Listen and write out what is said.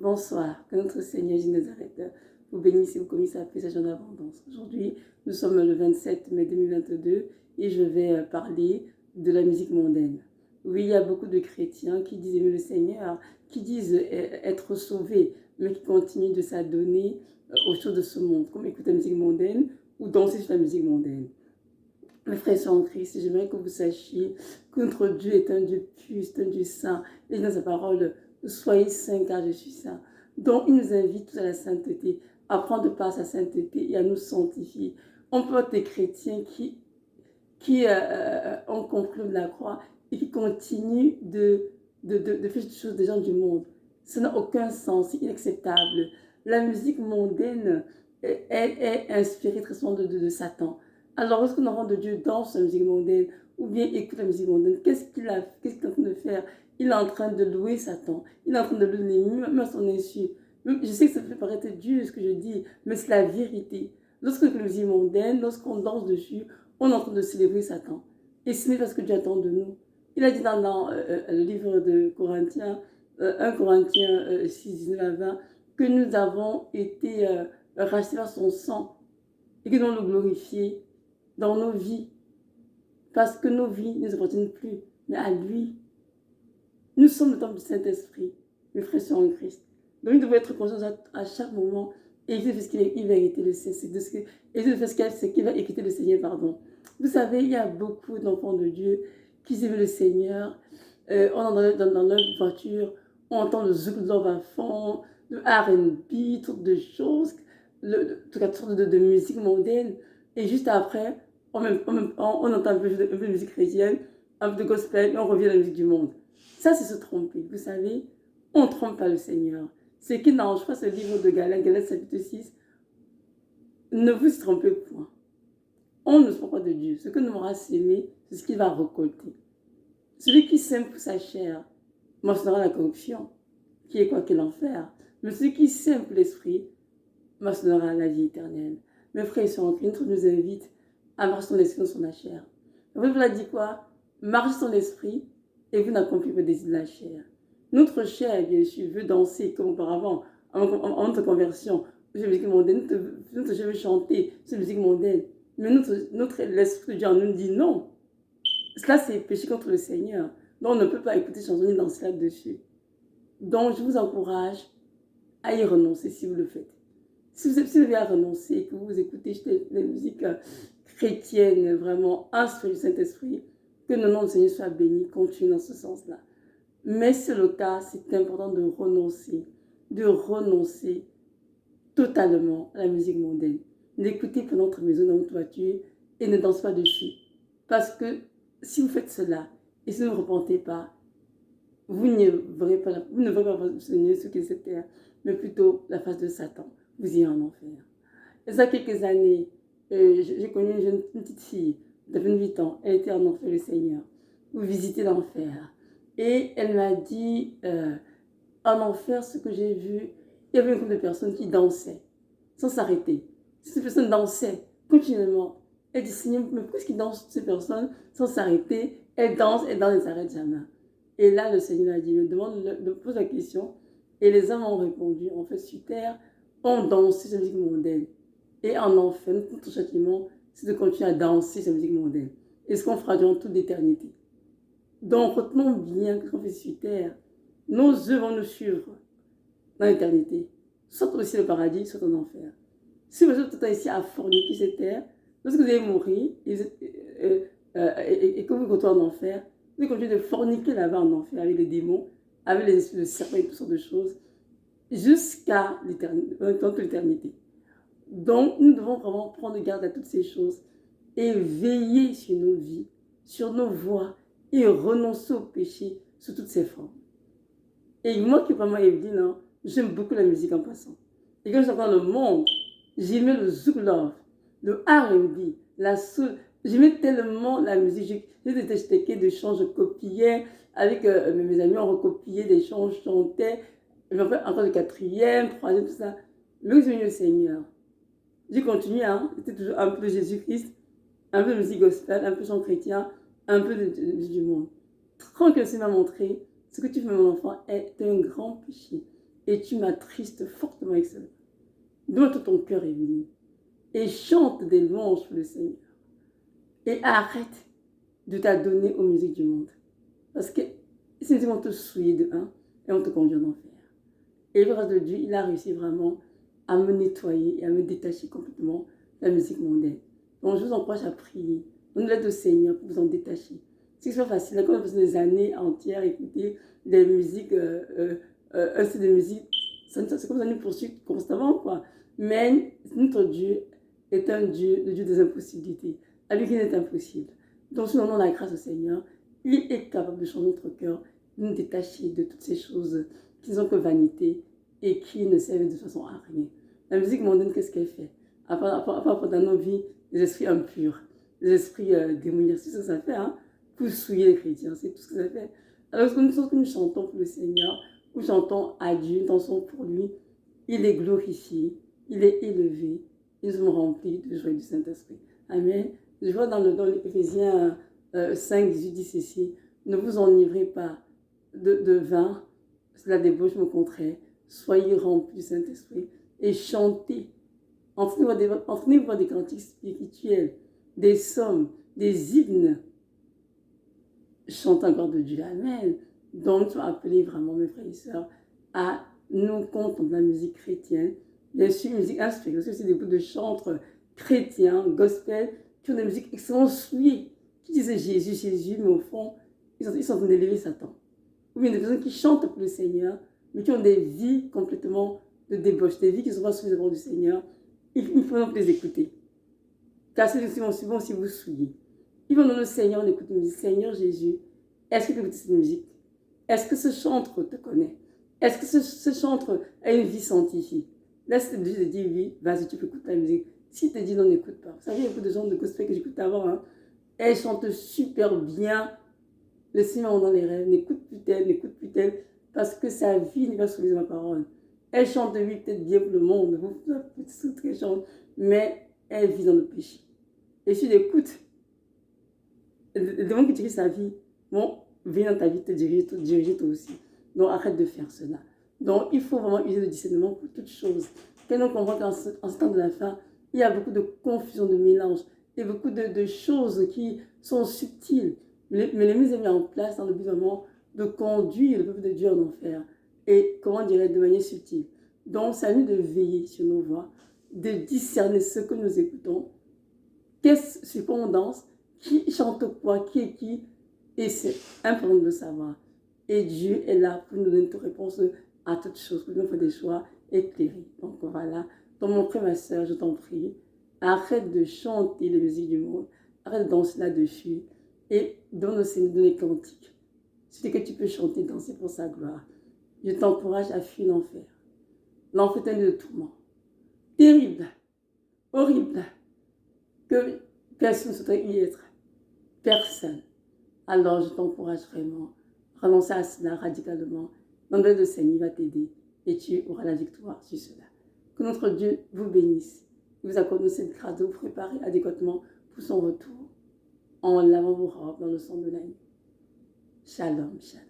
Bonsoir, que notre Seigneur Jésus de Nazareth vous bénisse et vous commise sa paix, sa joie d'abondance. Aujourd'hui, nous sommes le 27 mai 2022 et je vais parler de la musique mondaine. Oui, il y a beaucoup de chrétiens qui disent aimer le Seigneur, qui disent être sauvés, mais qui continuent de s'adonner aux choses de ce monde, comme écouter la musique mondaine ou danser sur la musique mondaine. Mes frères et sœurs en Christ, j'aimerais que vous sachiez que notre Dieu est un Dieu juste, un Dieu saint. Et dans sa parole, soyez saints car je suis saint. Donc, il nous invite tous à la sainteté, à prendre part à sa sainteté et à nous sanctifier. On peut être des chrétiens qui ont compris la croix et qui continuent de faire des choses des gens du monde. Ça n'a aucun sens, c'est inacceptable. La musique mondaine est inspirée très souvent de Satan. Alors, lorsque l'enfant de Dieu danse la musique mondaine ou bien écoute la musique mondaine, qu'est-ce qu'il est en train de faire? Il est en train de louer Satan. Il est en train de louer même à son insu. Je sais que ça peut paraître dur ce que je dis, mais c'est la vérité. Lorsque la musique mondaine, lorsqu'on danse dessus, on est en train de célébrer Satan. Et ce n'est pas ce que Dieu attend de nous. Il a dit dans le livre de Corinthiens, 1 Corinthiens 6, 19 à 20, que nous avons été rachetés par son sang et que nous allons le glorifier dans nos vies, parce que nos vies ne nous appartiennent plus, mais à lui. Nous sommes le temple du Saint-Esprit, mes frères sont en Christ. Donc nous devons être conscients à chaque moment et éviter de faire ce qu'il va éviter le Seigneur, éviter de faire ce qu'il va écouter le Seigneur, pardon. Vous savez, il y a beaucoup d'enfants de Dieu qui aiment le Seigneur. On entend dans leur voiture, on entend le zouk love à fond, le R&B, toutes de choses, toutes sortes de musique mondaine. Et juste après, on entend un peu de musique chrétienne, un peu de gospel, et on revient à la musique du monde. Ça, c'est se tromper. Vous savez, on ne trompe pas le Seigneur. Ce qui n'arrange pas ce livre de Galates chapitre 6, ne vous y trompez point. On ne se trompe pas de Dieu. Ce que nous aura sémé, c'est ce qu'il va récolter. Celui qui sème pour sa chair mentionnera la corruption, qui est quoi que l'enfer. Mais celui qui sème pour l'esprit mentionnera la vie éternelle. Mes frères et sœurs en Christ nous invite à marcher son esprit dans son chair. La Bible a dit quoi? Marchez son esprit et vous n'accomplissez pas le désir de la chair. Notre chair, bien sûr, veut danser comme auparavant, en notre conversion. Notre chair veut chanter cette musique mondaine. Mais l'esprit de Dieu nous dit non. Cela, c'est péché contre le Seigneur. Donc, on ne peut pas écouter chanson ni danser là-dessus. Donc, je vous encourage à y renoncer si vous le faites. Si vous avez à renoncer, que vous écoutez des musiques chrétiennes, vraiment inspirées du Saint-Esprit, que le nom du Seigneur soit béni, continue dans ce sens-là. Mais c'est le cas, c'est important de renoncer totalement à la musique mondaine. L'écoutez pour notre maison, dans votre voiture, et ne danse pas dessus. Parce que si vous faites cela, et si vous ne vous repentez pas, vous ne verrez pas votre Seigneur sur cette terre, mais plutôt la face de Satan. Vous irez en enfer. Et ça, quelques années, j'ai connu une petite fille de 28 ans. Elle était en enfer, le Seigneur. Vous visitez l'enfer. Et elle m'a dit, en enfer, ce que j'ai vu, il y avait un groupe de personnes qui dansaient, sans s'arrêter. Ces personnes dansaient continuellement. Elle dit, Seigneur, mais pourquoi est-ce qu'ils dansent, ces personnes, sans s'arrêter? Elles dansent, elles ne s'arrêtent jamais. Et là, le Seigneur a dit, pose la question. Et les hommes ont répondu, en fait, sur terre, on danse cette musique mondaine. Et en enfer, notre châtiment, c'est de continuer à danser cette musique mondaine. Et ce qu'on fera durant toute l'éternité. Donc, retenons bien que ce qu'on fait sur terre, nos œuvres vont nous suivre dans l'éternité. Soit aussi le paradis, soit en enfer. Si vous êtes tout ici à forniquer cette terre, lorsque vous allez mourir et que vous retournez en enfer, vous allez continuer de forniquer là-bas en enfer avec les démons, avec les esprits de serpents et toutes sortes de choses, jusqu'à l'éternité. Donc, nous devons vraiment prendre garde à toutes ces choses et veiller sur nos vies, sur nos voies et renoncer au péché sous toutes ses formes. Et moi qui est vraiment Evelyne, j'aime beaucoup la musique en passant. Et quand j'étais dans le monde, j'aimais le zouk love, le R&B, la soul. J'aimais tellement la musique. J'étais stecké de chants, je copiais. Avec mes amis, on recopiait des chants, je chantais. Je me rappelle encore le quatrième, troisième, tout ça. Mais où j'ai venu le Seigneur? J'ai continué, c'était toujours un peu de Jésus-Christ, un peu de musique gospel, un peu de chant chrétien, un peu du monde. Quand le Seigneur m'a montré, ce que tu fais, mon enfant, est un grand péché. et tu m'attristes fortement avec cela. Donne tout ton cœur, Evelyne, et chante des louanges pour le Seigneur. Et arrête de t'adonner aux musiques du monde. Parce que ces musiques vont te souiller de un et vont te conduire en enfer. Et le reste de Dieu, il a réussi vraiment à me nettoyer et à me détacher complètement de la musique mondaine. Donc je vous encourage à prier. Donnez l'aide au Seigneur pour vous en détacher. C'est pas facile. Quand on a passé des années entières à écouter des musiques, un style de musique, c'est comme ça nous poursuit constamment, quoi. Mais notre Dieu est un Dieu, le Dieu des impossibilités. Avec qui il est impossible. Donc si nous donnons la grâce au Seigneur, il est capable de changer notre cœur, de nous détacher de toutes ces choses qui ne sont que vanité et qui ne servent de toute façon à rien. La musique mondaine, qu'est-ce qu'elle fait? À part dans nos vies, les esprits impurs, les esprits démoniaques, c'est ce que ça fait, hein? Pour souiller les chrétiens, c'est tout ce que ça fait. Alors que nous chantons pour le Seigneur, nous chantons à Dieu, nous dansons pour lui, il est glorifié, il est élevé, ils sont remplis de joie du Saint-Esprit. Amen. Je vois dans l'Éphésiens 5, 18, dit ceci, ne vous enivrez pas de vin, c'est la débauche, au contraire. Soyez remplis du Saint-Esprit et chantez. Entraînez-vous des cantiques spirituels, des psaumes, des hymnes. Chante encore de Dieu. Amen. Donc, tu vas appeler vraiment mes frères et sœurs à nous compter de la musique chrétienne. Bien sûr, musique inspirée. Parce que c'est des bouts de chantres chrétiens, gospel, qui ont des musiques extrêmement souillées, qui disent Jésus, Jésus, mais au fond, ils sont en train d'élever Satan. Ou bien des personnes qui chantent pour le Seigneur, mais qui ont des vies complètement de débauche, des vies qui ne sont pas souillées devant du Seigneur. Il faut donc les écouter. Car c'est souvent si vous souillez. Ils vont dans le Seigneur, on écoute une musique. Seigneur Jésus, est-ce que tu écoutes cette musique? Est-ce que ce chantre te connaît? Est-ce que ce chantre a une vie sanctifiée? Laisse Dieu te dire oui, vas-y, tu peux écouter la musique. S'il te dit non, n'écoute pas. Vous savez, il y a beaucoup de gens de gospel que j'écoute avant. Hein. Elles chantent super bien. Le Seigneur dans les rêves. N'écoute plus telle, parce que sa vie n'est pas soumise à ma parole. Elle chante, oui, peut-être bien pour le monde. Vous pouvez qu'elle chante, mais elle vit dans le péché. Et si tu l'écoutes, le démon qui dirige sa vie, bon, viens dans ta vie te diriger toi aussi. Donc arrête de faire cela. Donc il faut vraiment user le discernement pour toutes choses. Quand on comprend qu'en ce temps de la fin, il y a beaucoup de confusion, de mélange, et beaucoup de choses qui sont subtiles. Mais les mises mis en place dans le but vraiment de conduire le peuple de Dieu en enfer. Et comment dirais de manière subtile. Donc c'est à nous de veiller sur nos voix, de discerner ce que nous écoutons, sur quoi on danse, qui chante quoi, qui est qui, et c'est important de le savoir. Et Dieu est là pour nous donner une réponse à toutes choses, pour nous faire des choix éclairés. Donc voilà. Donc mon frère, ma soeur, je t'en prie, arrête de chanter les musiques du monde, arrête de danser là-dessus, et donne au Seigneur des cantiques. C'est que tu peux chanter, danser pour sa gloire. Je t'encourage à fuir l'enfer. L'enfer est un lieu de tourment. Terrible, horrible, que personne ne souhaiterait y être. Personne. Alors je t'encourage vraiment. Renoncer à cela radicalement. L'anglais de Seigneur va t'aider et tu auras la victoire sur cela. Que notre Dieu vous bénisse. Il vous accorde cette grâce de vous préparer adéquatement pour son retour en lavant vos robes dans le sang de l'agneau. Shalom, shalom.